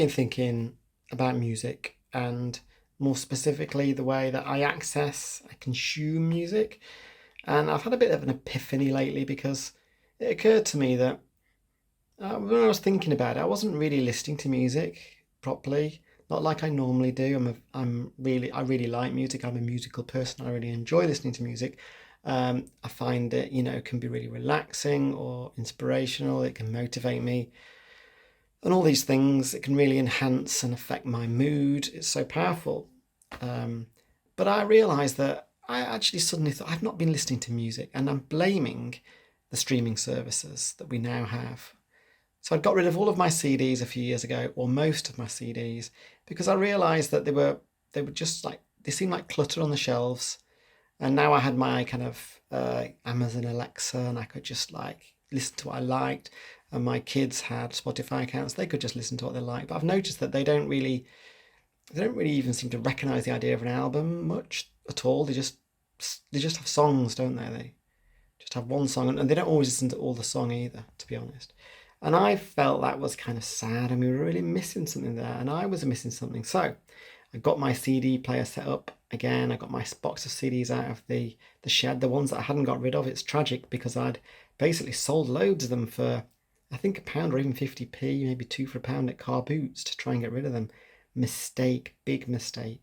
been thinking about music and more specifically the way that I consume music. And I've had a bit of an epiphany lately because it occurred to me that when I was thinking about it, I wasn't really listening to music properly, not like I normally do. I really like music. I'm a musical person. I really enjoy listening to music. I find it, can be really relaxing or inspirational. It can motivate me and all these things. It can really enhance and affect my mood. It's so powerful. Um, but I realised that I actually suddenly thought I've not been listening to music, and I'm blaming the streaming services that we now have. So I got rid of all of my CDs a few years ago, or most of my CDs, because I realised that they were just like they seemed like clutter on the shelves. And now I had my kind of Amazon Alexa, and I could just like listen to what I liked. And my kids had Spotify accounts; they could just listen to what they like. But I've noticed that they don't really even seem to recognise the idea of an album much at all. They just have songs, don't they? They just have one song, and they don't always listen to all the song either, to be honest. And I felt that was kind of sad, and we were really missing something there, and I was missing something. So I got my CD player set up again. I got my box of CDs out of the shed, the ones that I hadn't got rid of. It's tragic because I'd basically sold loads of them for, I think, a pound or even 50p, maybe two for a pound at car boots to try and get rid of them. Mistake, big mistake.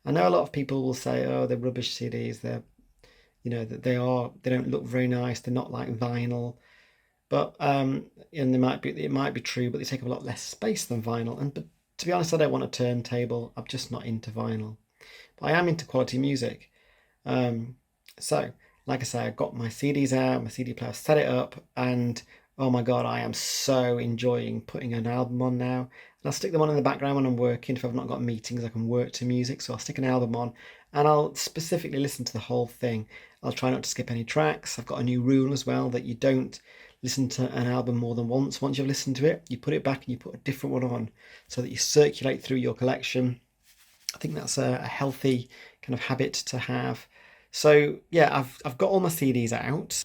I know a lot of people will say, "Oh, they're rubbish CDs. That they don't look very nice. They're not like vinyl." But and it might be true, but they take up a lot less space than vinyl. But to be honest, I don't want a turntable. I'm just not into vinyl. But I am into quality music. Um, so, like I say, I got my CDs out, my CD player, set it up, and oh my God, I am so enjoying putting an album on now. And I'll stick them on in the background when I'm working. If I've not got meetings, I can work to music. So I'll stick an album on and I'll specifically listen to the whole thing. I'll try not to skip any tracks. I've got a new rule as well that you don't listen to an album more than once. Once you've listened to it, you put it back and you put a different one on so that you circulate through your collection. I think that's a healthy kind of habit to have. So yeah, I've got all my CDs out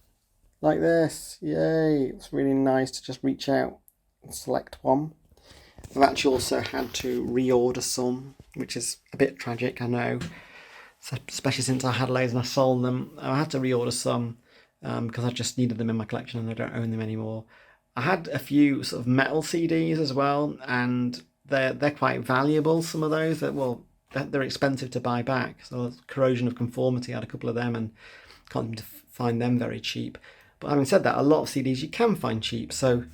like this. Yay! It's really nice to just reach out and select one. I've actually also had to reorder some, which is a bit tragic, I know. So, especially since I had loads and I sold them, I had to reorder some because I just needed them in my collection and I don't own them anymore. I had a few sort of metal CDs as well, and they're quite valuable. Some of those they're expensive to buy back. So Corrosion of Conformity, I had a couple of them and can't seem to find them very cheap. But having said that, a lot of CDs you can find cheap. So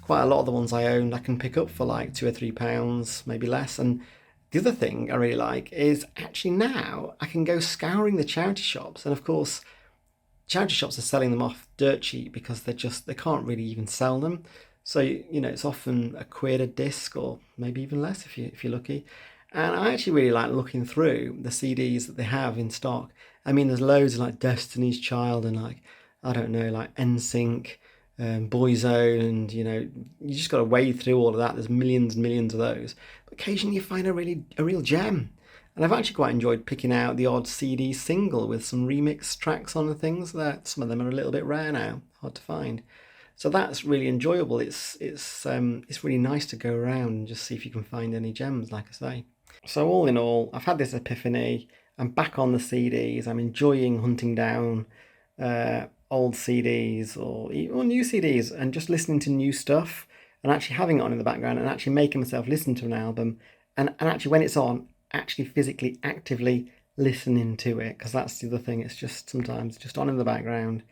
quite a lot of the ones I own I can pick up for like £2 or £3, maybe less. And the other thing I really like is actually now I can go scouring the charity shops, and of course charity shops are selling them off dirt cheap because they can't really even sell them. So it's often a quid a disc or maybe even less if you're lucky. And I actually really like looking through the CDs that they have in stock. I mean, there's loads of like Destiny's Child and like, I don't know, like NSYNC, Boyzone, and you just got to wade through all of that. There's millions and millions of those. But occasionally you find a real gem. And I've actually quite enjoyed picking out the odd CD single with some remix tracks on and things. That some of them are a little bit rare now, hard to find. So that's really enjoyable. It's really nice to go around and just see if you can find any gems, like I say. So all in all, I've had this epiphany. I'm back on the CDs. I'm enjoying hunting down old CDs or new CDs and just listening to new stuff and actually having it on in the background and actually making myself listen to an album and actually when it's on, actually physically, actively listening to it, because that's the other thing. It's just sometimes just on in the background.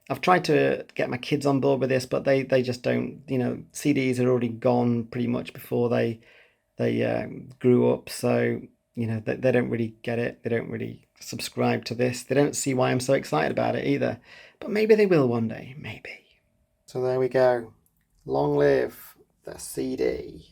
I've tried to get my kids on board with this, but they just don't. CDs are already gone pretty much before they grew up, so they don't really get it. They don't really subscribe to this. They don't see why I'm so excited about it either. But maybe they will one day, maybe. So there we go. Long live the CD.